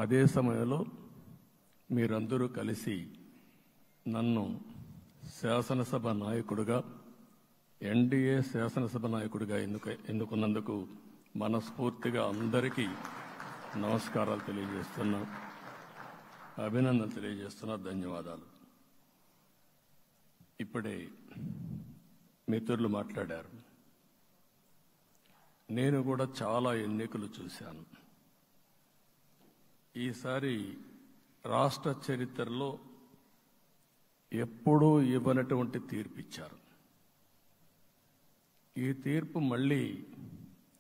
అదే సమయంలో మీరందరూ కలిసి నన్ను శాసనసభ నాయకుడిగా ఎన్డీఏ శాసనసభ నాయకుడిగా ఎన్నుకున్నందుకు మనస్ఫూర్తిగా అందరికీ నమస్కారాలు తెలియజేస్తున్నా, అభినందనలు తెలియజేస్తున్నా, ధన్యవాదాలు. ఇప్పుడే మిత్రులు మాట్లాడారు. నేను కూడా చాలా ఎన్నికలు చూశాను. ఈసారి రాష్ట్ర చరిత్రలో ఎప్పుడూ ఇవ్వనటువంటి తీర్పు ఇచ్చారు. ఈ తీర్పు మళ్ళీ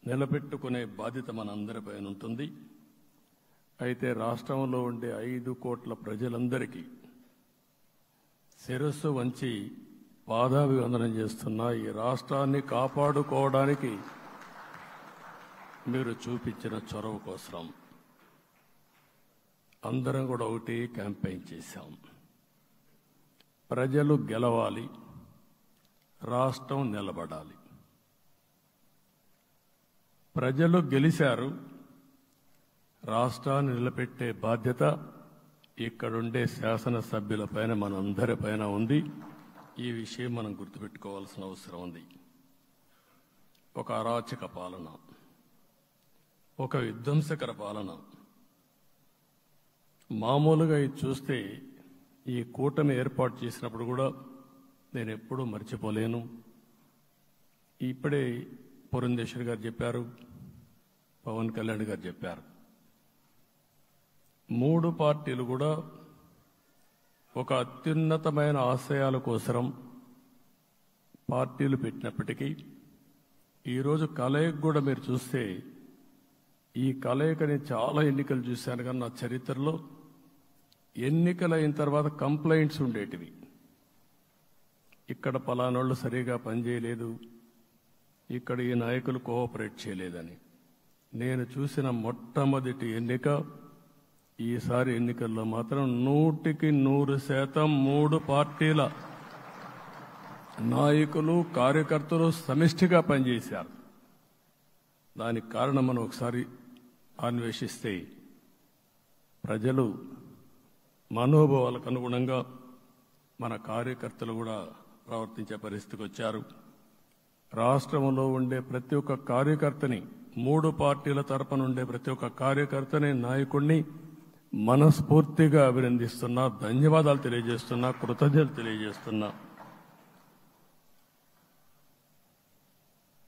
నిలబెట్టుకునే బాధ్యత మనందరిపైన ఉంటుంది. అయితే రాష్ట్రంలో ఉండే 5 కోట్ల ప్రజలందరికీ శిరస్సు వంచి పాదాభివందనం చేస్తున్నా. ఈ రాష్ట్రాన్ని కాపాడుకోవడానికి మీరు చూపించిన చొరవ కోసం అందరం కూడా ఒకటి క్యాంపెయిన్ చేశాం. ప్రజలు గెలవాలి, రాష్ట్రం నిలబడాలి. ప్రజలు గెలిచారు. రాష్ట్రాన్ని నిలబెట్టే బాధ్యత ఇక్కడుండే శాసనసభ్యులపైన మనందరిపైన ఉంది. ఈ విషయం మనం గుర్తుపెట్టుకోవాల్సిన అవసరం ఉంది. ఒక అరాచక పాలన, ఒక విధ్వంసకర పాలన. మామూలుగా ఇది చూస్తే ఈ కూటమి ఏర్పాటు చేసినప్పుడు కూడా నేను ఎప్పుడూ మర్చిపోలేను. ఇప్పుడే పురంధేశ్వరి గారు చెప్పారు, పవన్ కళ్యాణ్ గారు చెప్పారు. 3 పార్టీలు కూడా ఒక అత్యున్నతమైన ఆశయాల కోసం పార్టీలు పెట్టినప్పటికీ ఈరోజు కలయిక కూడా మీరు చూస్తే, ఈ కలయికని చాలా ఎన్నికలు చూశాను కానీ నా చరిత్రలో ఎన్నికలు అయిన తర్వాత కంప్లైంట్స్ ఉండేటివి. ఇక్కడ పలానోళ్ళు సరిగా పనిచేయలేదు, ఇక్కడ ఈ నాయకులు కోఆపరేట్ చేయలేదని. నేను చూసిన మొట్టమొదటి ఎన్నిక ఈసారి ఎన్నికల్లో మాత్రం 100కి 100% 3 పార్టీల నాయకులు కార్యకర్తలు సమిష్టిగా పనిచేశారు. దానికి కారణం మనం ఒకసారి అన్వేషిస్తే ప్రజలు మనోభావాలకు అనుగుణంగా మన కార్యకర్తలు కూడా ప్రవర్తించే పరిస్థితికి వచ్చారు. రాష్ట్రంలో ఉండే ప్రతి ఒక్క కార్యకర్తని, 3 పార్టీల తరపున ఉండే ప్రతి ఒక్క కార్యకర్తని, నాయకుడిని మనస్ఫూర్తిగా అభినందిస్తున్నా, ధన్యవాదాలు తెలియజేస్తున్నా, కృతజ్ఞతలు తెలియజేస్తున్నా.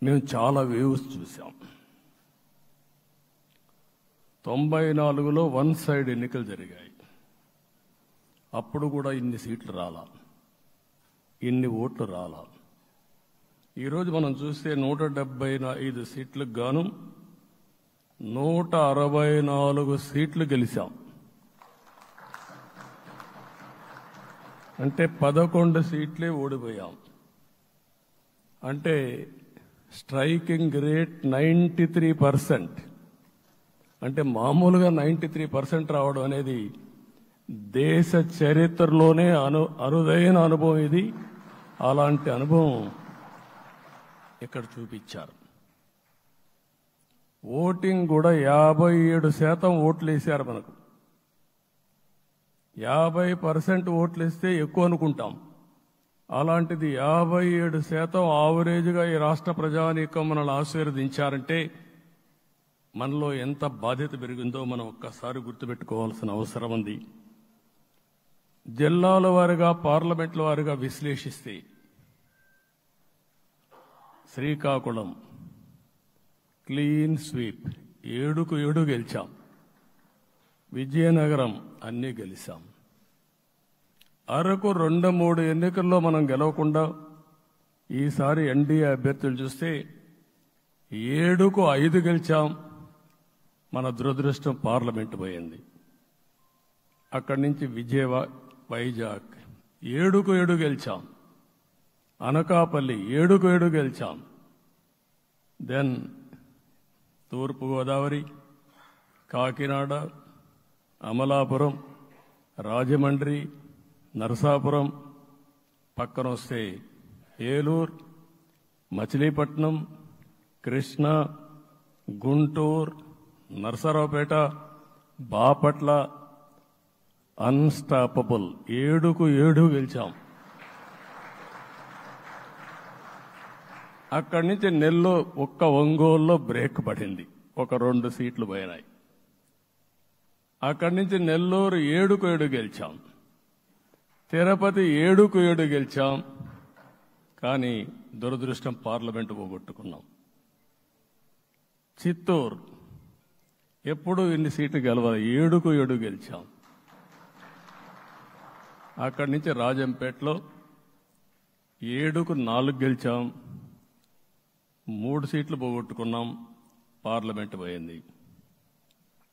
మేము చాలా వేవ్స్ చూసాం. 94లో 1 సైడ్ ఎన్నికలు జరిగాయి. అప్పుడు కూడా ఇన్ని సీట్లు రాలా, ఇన్ని ఓట్లు రాలా. ఈరోజు మనం చూస్తే 175 సీట్లకు గాను 164 సీట్లు గెలిచాం. అంటే 11 సీట్లే ఓడిపోయాం. అంటే స్ట్రైకింగ్ రేట్ 93%. అంటే మామూలుగా 93% రావడం అనేది దేశ చరిత్రలోనే అరుదైన అనుభవం ఇది. అలాంటి అనుభవం ఇక్కడ చూపించారు. ఓటింగ్ కూడా 57% ఓట్లు వేశారు. మనకు 50% ఓట్లు వేస్తే ఎక్కువ అనుకుంటాం. అలాంటిది 57% ఆవరేజ్గా ఈ రాష్ట్ర ప్రజానీకం మనల్ని ఆశీర్వదించారంటే మనలో ఎంత బాధ్యత పెరిగిందో మనం ఒక్కసారి గుర్తుపెట్టుకోవాల్సిన అవసరం ఉంది. జిల్లాల వారీగా, పార్లమెంట్ల వారీగా విశ్లేషిస్తే శ్రీకాకుళం క్లీన్ స్వీప్ 7కు 7 గెలిచాం. విజయనగరం అన్నీ గెలిచాం. అరకు 2-3 ఎన్నికల్లో మనం గెలవకుండా ఈసారి ఎన్డీఏ అభ్యర్థులు చూస్తే 7కు 5 గెలిచాం. మన దురదృష్టం పార్లమెంట్ పోయింది. అక్కడి నుంచి వైజాగ్ 7కు 7 గెలిచాం. అనకాపల్లి 7కు 7 గెలిచాం. దెన్ తూర్పుగోదావరి, కాకినాడ, అమలాపురం, రాజమండ్రి, నరసాపురం, పక్కన వస్తే ఏలూరు, మచిలీపట్నం, కృష్ణా, గుంటూరు, నరసరావుపేట, బాపట్ల అన్స్టాపబుల్ 7-7 గెలిచాం. అక్కడి నుంచి నెల్లూరు ఒక్క ఒంగోలులో బ్రేక్ పడింది, ఒక 2 సీట్లు పోయినాయి. అక్కడి నుంచి నెల్లూరు 7-7 గెలిచాం, తిరుపతి 7-7 గెలిచాం. కానీ దురదృష్టం పార్లమెంటు పోగొట్టుకున్నాం. చిత్తూరు ఎప్పుడు ఇన్ని సీట్లు గెలవాలి, 7-7 గెలిచాం. అక్కడి నుంచి రాజంపేటలో 7-4 గెలిచాం, 3 సీట్లు పోగొట్టుకున్నాం, పార్లమెంటు పోయింది.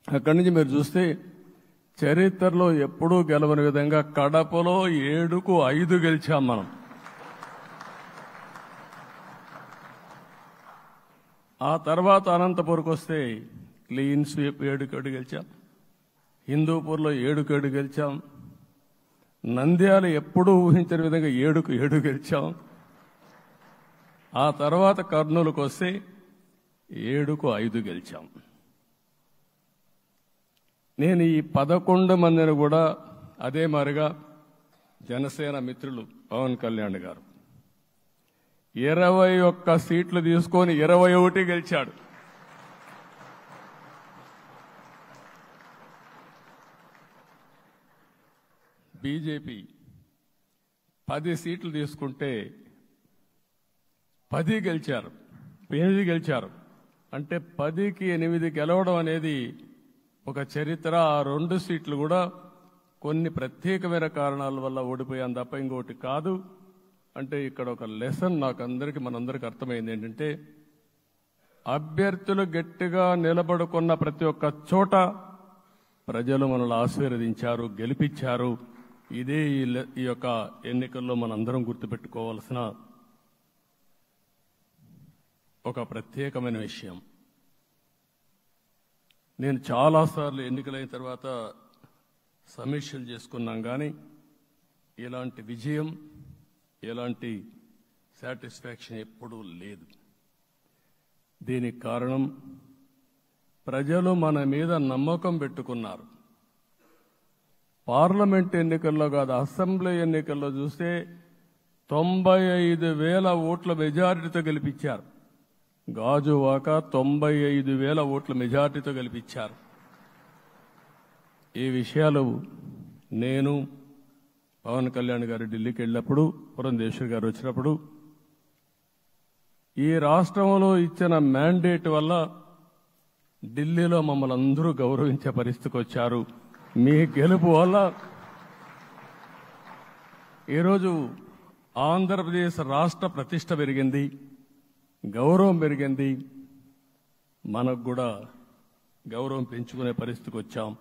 అక్కడి నుంచి మీరు చూస్తే చరిత్రలో ఎప్పుడూ గెలవని విధంగా కడపలో 7-5 గెలిచాం మనం. ఆ తర్వాత అనంతపురంకి వస్తే క్లీన్ స్వీప్ 7-7 గెలిచాం, హిందూపూర్లో 7-7 గెలిచాం, నంద్యాల ఎప్పుడూ ఊహించని విధంగా 7-7 గెలిచాం. ఆ తర్వాత కర్నూలుకు వస్తే 7-5 గెలిచాం. నేను ఈ 11 మందిని కూడా అదే మారిగా జనసేన మిత్రులు పవన్ కళ్యాణ్ గారు 21 సీట్లు తీసుకొని 21 గెలిచాడు. బీజేపీ 10 సీట్లు తీసుకుంటే 10 గెలిచారు, 8 గెలిచారు. అంటే 10కి 8 గెలవడం అనేది ఒక చరిత్ర. ఆ 2 సీట్లు కూడా కొన్ని ప్రత్యేకమైన కారణాల వల్ల ఓడిపోయాం తప్ప ఇంకోటి కాదు. అంటే ఇక్కడ ఒక లెసన్ నాకు అందరికీ మనందరికీ అర్థమైంది ఏంటంటే, అభ్యర్థులు గట్టిగా నిలబడుకున్న ప్రతి ఒక్క చోట ప్రజలు మనల్ని ఆశీర్వదించారు, గెలిపించారు. ఇదే ఈ యొక్క ఎన్నికల్లో మనందరం గుర్తుపెట్టుకోవాల్సిన ఒక ప్రత్యేకమైన విషయం. నేను చాలాసార్లు ఎన్నికలైన తర్వాత సమీక్షలు చేసుకున్నాం, కానీ ఇలాంటి విజయం, ఎలాంటి సాటిస్ఫాక్షన్ ఎప్పుడూ లేదు. దీనికి కారణం ప్రజలు మన మీద నమ్మకం పెట్టుకున్నారు. పార్లమెంట్ ఎన్నికల్లో కాదు, అసెంబ్లీ ఎన్నికల్లో చూస్తే 95,000 ఓట్ల మెజారిటీతో గెలిపించారు. గాజువాక 95,000 ఓట్ల మెజారిటీతో గెలిపించారు. ఈ విషయాలు నేను పవన్ కళ్యాణ్ గారు ఢిల్లీకి వెళ్ళినప్పుడు, పురంధేశ్వరి గారు వచ్చినప్పుడు, ఈ రాష్ట్రంలో ఇచ్చిన మ్యాండేట్ వల్ల ఢిల్లీలో మమ్మల్ని అందరూ గౌరవించే పరిస్థితికి వచ్చారు. మీ గెలుపు వల్ల ఈరోజు ఆంధ్రప్రదేశ్ రాష్ట్ర ప్రతిష్ట పెరిగింది, గౌరవం పెరిగింది. మనకు కూడా గౌరవం పెంచుకునే పరిస్థితికి వచ్చాం.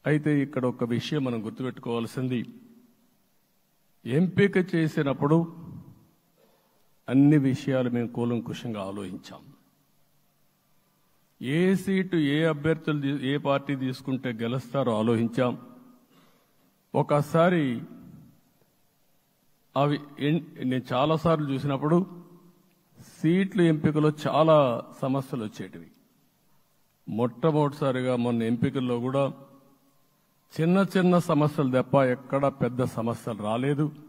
అయితే ఇక్కడ ఒక విషయం మనం గుర్తుపెట్టుకోవాల్సింది, ఎంపిక చేసినప్పుడు అన్ని విషయాలు మేము కూలంకుషంగా ఆలోచించాం. ఏ సీటు ఏ అభ్యర్థులు ఏ పార్టీ తీసుకుంటే గెలుస్తారో ఆలోచించాం. ఒకసారి అవి నేను చాలాసార్లు చూసినప్పుడు సీట్ల ఎంపికలో చాలా సమస్యలు వచ్చేటివి. మొట్టమొదటిసారిగా మొన్న ఎంపికల్లో కూడా చిన్న చిన్న సమస్యలు తప్ప ఎక్కడ పెద్ద సమస్యలు రాలేదు.